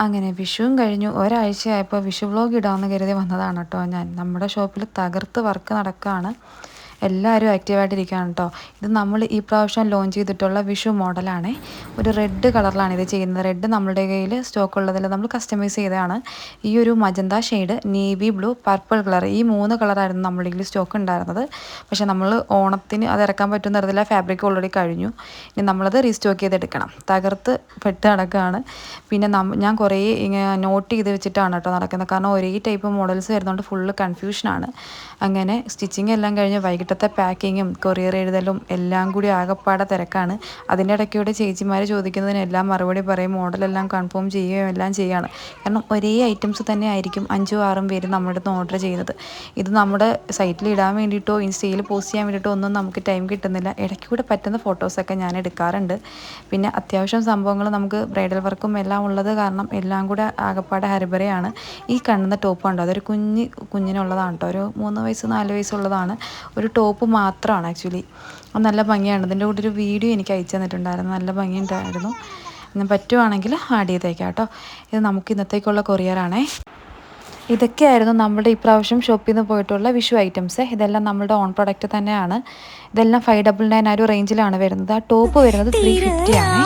അങ്ങനെ വിഷുവും കഴിഞ്ഞു ഒരാഴ്ചയായപ്പോൾ വിഷു വ്ലോഗ് ഇടാമെന്ന് കരുതി വന്നതാണ് കേട്ടോ ഞാൻ. നമ്മുടെ ഷോപ്പിൽ തകർത്ത് വർക്ക് നടക്കുകയാണ്, എല്ലാവരും ആക്റ്റീവായിട്ടിരിക്കുകയാണ് കേട്ടോ. ഇത് നമ്മൾ ഈ പ്രാവശ്യം ലോഞ്ച് ചെയ്തിട്ടുള്ള വിഷു മോഡലാണ്. ഒരു റെഡ് കളറിലാണ് ഇത് ചെയ്യുന്നത്. റെഡ് നമ്മളുടെ കയ്യിൽ സ്റ്റോക്ക് ഉള്ളതിൽ നമ്മൾ കസ്റ്റമൈസ് ചെയ്തതാണ്. ഈ ഒരു magenta shade, navy blue, purple colour, ഈ 3 കളറായിരുന്നു നമ്മുടെ കയ്യിൽ സ്റ്റോക്ക് ഉണ്ടായിരുന്നത്. പക്ഷേ നമ്മൾ ഓണത്തിന് അത് ഇറക്കാൻ പറ്റുന്ന തരത്തിലുള്ള ഫാബ്രിക് ഓൾറെഡി കഴിഞ്ഞു. ഇനി നമ്മളത് റീസ്റ്റോക്ക് ചെയ്തെടുക്കണം. തകർത്ത് പെട്ട് നടക്കുകയാണ്. പിന്നെ ഞാൻ കുറേ നോട്ട് ചെയ്ത് വെച്ചിട്ടാണ് കേട്ടോ നടക്കുന്നത്. കാരണം ഒരേ ടൈപ്പ് മോഡൽസ് വരുന്നതുകൊണ്ട് ഫുള്ള് കൺഫ്യൂഷനാണ്. അങ്ങനെ സ്റ്റിച്ചിങ് എല്ലാം കഴിഞ്ഞ് വൈകിട്ടത്തെ പാക്കിങ്ങും കൊറിയർ എഴുതലും എല്ലാം കൂടി ആകെപ്പാടെ തിരക്കാണ്. അതിൻ്റെ ഇടയ്ക്കൂടെ ചേച്ചിമാർ ചോദിക്കുന്നതിനെല്ലാം മറുപടി പറയും, മോഡലെല്ലാം കൺഫേം ചെയ്യുകയും എല്ലാം ചെയ്യുകയാണ്. കാരണം ഒരേ ഐറ്റംസ് തന്നെ ആയിരിക്കും 5-6 പേര് നമ്മുടെ അടുത്ത് ഓർഡർ ചെയ്യുന്നത്. ഇത് നമ്മുടെ സൈറ്റിൽ ഇടാൻ വേണ്ടിയിട്ടോ ഇൻസ്റ്റയിൽ പോസ്റ്റ് ചെയ്യാൻ വേണ്ടിയിട്ടോ ഒന്നും നമുക്ക് ടൈം കിട്ടുന്നില്ല. ഇടയ്ക്കൂടെ പറ്റുന്ന ഫോട്ടോസൊക്കെ ഞാൻ എടുക്കാറുണ്ട്. പിന്നെ അത്യാവശ്യം സംഭവങ്ങൾ നമുക്ക് ബ്രൈഡൽ വർക്കും എല്ലാം ഉള്ളത് കാരണം എല്ലാം കൂടെ ആകെപ്പാടെ ഹരിബറയാണ്. ഈ കാണുന്ന ടോപ്പ് ഉണ്ടോ, അതൊരു കുഞ്ഞിനുള്ളതാണ് കേട്ടോ. ഒരു 3 വയസ്സ് 4 വയസ്സുള്ളതാണ്. ഒരു ടോപ്പ് മാത്രമാണ് ആക്ച്വലി. അത് നല്ല ഭംഗിയാണ്. ഇതിൻ്റെ കൂടെ ഒരു വീഡിയോ എനിക്ക് അയച്ചു തന്നിട്ടുണ്ടായിരുന്നു, നല്ല ഭംഗിയുണ്ടായിരുന്നു. ഞാൻ പറ്റുവാണെങ്കിൽ ആഡ് ചെയ്തേക്കാം കേട്ടോ. ഇത് നമുക്ക് ഇന്നത്തേക്കുള്ള കൊറിയറാണേ. ഇതൊക്കെയായിരുന്നു നമ്മുടെ ഇപ്രാവശ്യം ഷോപ്പിൽ നിന്ന് പോയിട്ടുള്ള വിഷു ഐറ്റംസ്. ഇതെല്ലാം നമ്മുടെ ഓൺ പ്രൊഡക്റ്റ് തന്നെയാണ്. ഇതെല്ലാം 599 ആ ഒരു റേഞ്ചിലാണ് വരുന്നത്. ആ ടോപ്പ് വരുന്നത് 350 ആണ്.